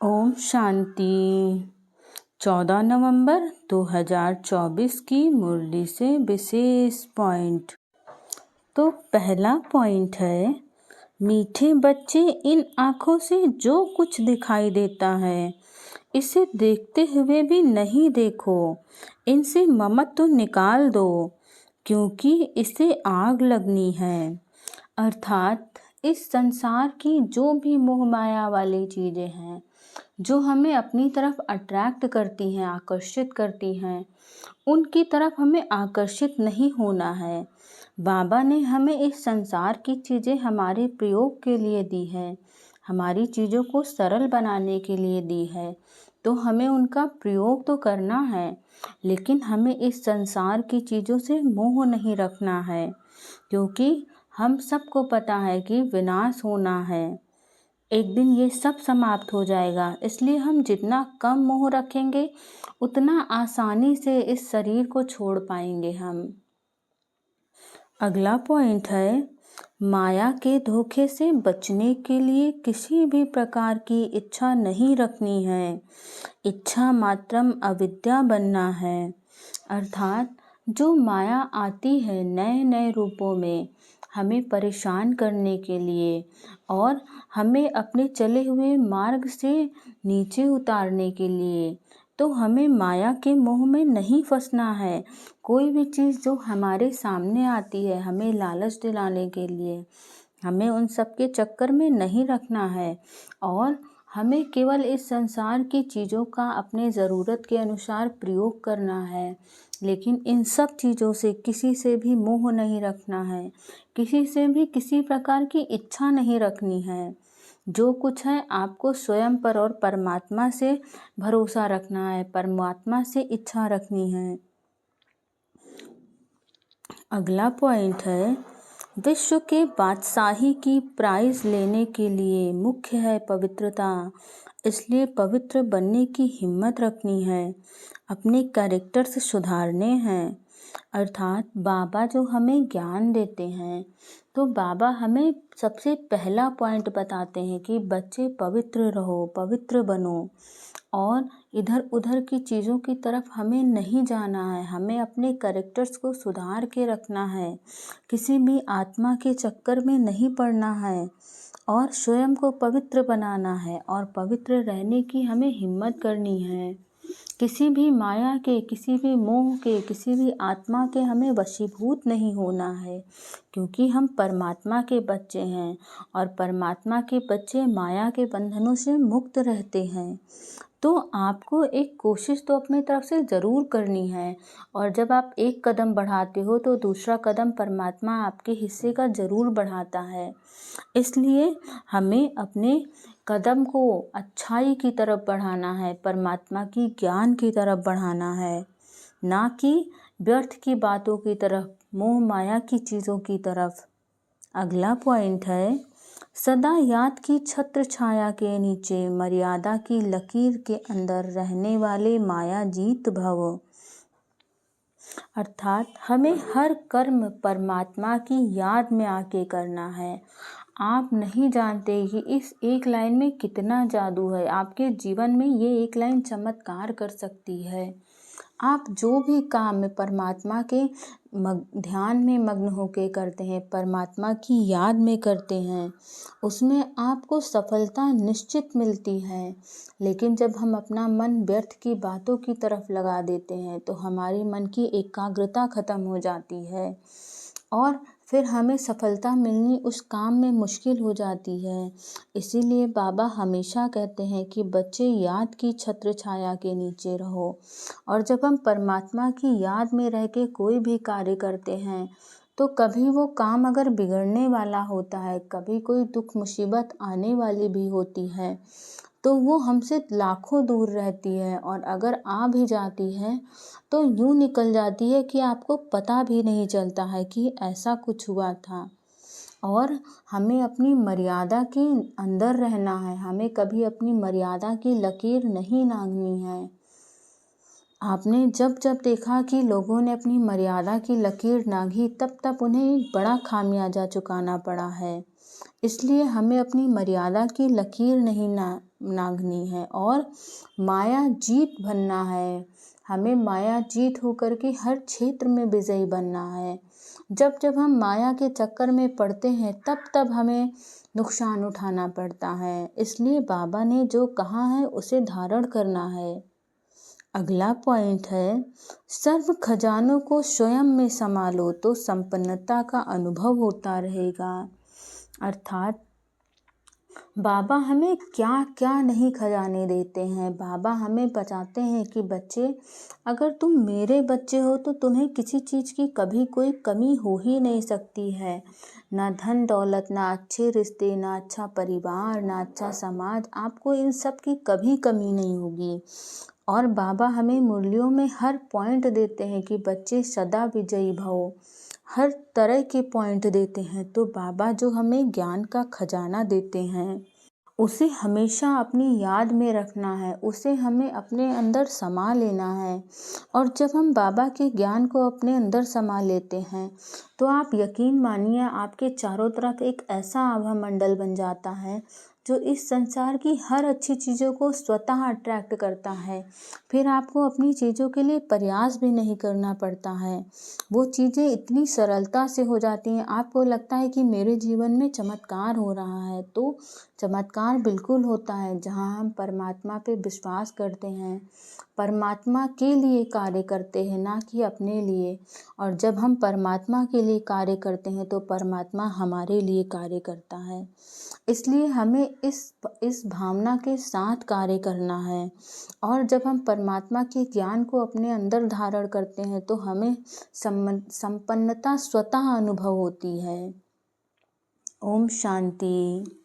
ओम शांति। 14 नवंबर 2024 की मुरली से विशेष पॉइंट। तो पहला पॉइंट है, मीठे बच्चे, इन आँखों से जो कुछ दिखाई देता है इसे देखते हुए भी नहीं देखो, इनसे ममत्व निकाल दो क्योंकि इसे आग लगनी है। अर्थात इस संसार की जो भी मोह माया वाली चीज़ें हैं जो हमें अपनी तरफ अट्रैक्ट करती हैं, आकर्षित करती हैं, उनकी तरफ हमें आकर्षित नहीं होना है। बाबा ने हमें इस संसार की चीज़ें हमारे प्रयोग के लिए दी है, हमारी चीज़ों को सरल बनाने के लिए दी है, तो हमें उनका प्रयोग तो करना है, लेकिन हमें इस संसार की चीज़ों से मोह नहीं रखना है, क्योंकि हम सबको पता है कि विनाश होना है, एक दिन ये सब समाप्त हो जाएगा। इसलिए हम जितना कम मोह रखेंगे उतना आसानी से इस शरीर को छोड़ पाएंगे हम। अगला पॉइंट है, माया के धोखे से बचने के लिए किसी भी प्रकार की इच्छा नहीं रखनी है। इच्छा मात्रम अविद्या बनना है। अर्थात जो माया आती है नए नए रूपों में हमें परेशान करने के लिए और हमें अपने चले हुए मार्ग से नीचे उतारने के लिए, तो हमें माया के मोह में नहीं फंसना है। कोई भी चीज़ जो हमारे सामने आती है हमें लालच दिलाने के लिए, हमें उन सब के चक्कर में नहीं रखना है और हमें केवल इस संसार की चीज़ों का अपने ज़रूरत के अनुसार प्रयोग करना है, लेकिन इन सब चीज़ों से किसी से भी मोह नहीं रखना है, किसी से भी किसी प्रकार की इच्छा नहीं रखनी है। जो कुछ है आपको स्वयं पर और परमात्मा से भरोसा रखना है, परमात्मा से इच्छा रखनी है। अगला पॉइंट है, विश्व के बादशाही की प्राइज लेने के लिए मुख्य है पवित्रता, इसलिए पवित्र बनने की हिम्मत रखनी है, अपने कैरेक्टर्स सुधारने हैं। अर्थात बाबा जो हमें ज्ञान देते हैं तो बाबा हमें सबसे पहला पॉइंट बताते हैं कि बच्चे पवित्र रहो, पवित्र बनो और इधर उधर की चीज़ों की तरफ हमें नहीं जाना है, हमें अपने कैरेक्टर्स को सुधार के रखना है, किसी भी आत्मा के चक्कर में नहीं पड़ना है और स्वयं को पवित्र बनाना है और पवित्र रहने की हमें हिम्मत करनी है। किसी भी माया के, किसी भी मोह के, किसी भी आत्मा के हमें वशीभूत नहीं होना है, क्योंकि हम परमात्मा के बच्चे हैं और परमात्मा के बच्चे माया के बंधनों से मुक्त रहते हैं। तो आपको एक कोशिश तो अपनी तरफ से ज़रूर करनी है और जब आप एक कदम बढ़ाते हो तो दूसरा कदम परमात्मा आपके हिस्से का ज़रूर बढ़ाता है। इसलिए हमें अपने कदम को अच्छाई की तरफ बढ़ाना है, परमात्मा की ज्ञान की तरफ बढ़ाना है, ना कि व्यर्थ की बातों की तरफ, मोह माया की चीज़ों की तरफ। अगला पॉइंट है, सदा याद की छत्र छाया के नीचे मर्यादा की लकीर के अंदर रहने वाले माया जीत भव। अर्थात हमें हर कर्म परमात्मा की याद में आके करना है। आप नहीं जानते कि इस एक लाइन में कितना जादू है, आपके जीवन में ये एक लाइन चमत्कार कर सकती है। आप जो भी काम परमात्मा के ध्यान में मग्न होकर करते हैं, परमात्मा की याद में करते हैं, उसमें आपको सफलता निश्चित मिलती है। लेकिन जब हम अपना मन व्यर्थ की बातों की तरफ लगा देते हैं तो हमारे मन की एकाग्रता खत्म हो जाती है और फिर हमें सफलता मिलनी उस काम में मुश्किल हो जाती है। इसीलिए बाबा हमेशा कहते हैं कि बच्चे याद की छत्र छाया के नीचे रहो और जब हम परमात्मा की याद में रह के कोई भी कार्य करते हैं तो कभी वो काम अगर बिगड़ने वाला होता है, कभी कोई दुख मुसीबत आने वाली भी होती है, तो वो हमसे लाखों दूर रहती है और अगर आ भी जाती है तो यूँ निकल जाती है कि आपको पता भी नहीं चलता है कि ऐसा कुछ हुआ था। और हमें अपनी मर्यादा के अंदर रहना है, हमें कभी अपनी मर्यादा की लकीर नहीं लांघनी है। आपने जब जब देखा कि लोगों ने अपनी मर्यादा की लकीर लांघी तब तब उन्हें एक बड़ा खामियाजा चुकाना पड़ा है। इसलिए हमें अपनी मर्यादा की लकीर नहीं नांगनी है और माया जीत बनना है। हमें माया जीत होकर के हर क्षेत्र में विजयी बनना है। जब जब हम माया के चक्कर में पड़ते हैं तब तब हमें नुकसान उठाना पड़ता है। इसलिए बाबा ने जो कहा है उसे धारण करना है। अगला पॉइंट है, सर्व खजानों को स्वयं में संभालो तो संपन्नता का अनुभव होता रहेगा। अर्थात बाबा हमें क्या क्या नहीं खजाने देते हैं। बाबा हमें बताते हैं कि बच्चे, अगर तुम मेरे बच्चे हो तो तुम्हें किसी चीज़ की कभी कोई कमी हो ही नहीं सकती है। ना धन दौलत, ना अच्छे रिश्ते, ना अच्छा परिवार, ना अच्छा समाज, आपको इन सब की कभी कमी नहीं होगी। और बाबा हमें मुरलियों में हर पॉइंट देते हैं कि बच्चे सदा विजयी भव, हर तरह के पॉइंट देते हैं। तो बाबा जो हमें ज्ञान का खजाना देते हैं उसे हमेशा अपनी याद में रखना है, उसे हमें अपने अंदर समा लेना है। और जब हम बाबा के ज्ञान को अपने अंदर समा लेते हैं तो आप यकीन मानिए आपके चारों तरफ एक ऐसा आभा मंडल बन जाता है जो इस संसार की हर अच्छी चीज़ों को स्वतः अट्रैक्ट करता है। फिर आपको अपनी चीज़ों के लिए प्रयास भी नहीं करना पड़ता है। वो चीज़ें इतनी सरलता से हो जाती हैं, आपको लगता है कि मेरे जीवन में चमत्कार हो रहा है। तो चमत्कार बिल्कुल होता है जहाँ हम परमात्मा पे विश्वास करते हैं, परमात्मा के लिए कार्य करते हैं, ना कि अपने लिए। और जब हम परमात्मा के लिए कार्य करते हैं तो परमात्मा हमारे लिए कार्य करता है। इसलिए हमें इस भावना के साथ कार्य करना है। और जब हम परमात्मा के ज्ञान को अपने अंदर धारण करते हैं तो हमें संपन्नता स्वतः अनुभव होती है। ओम शांति।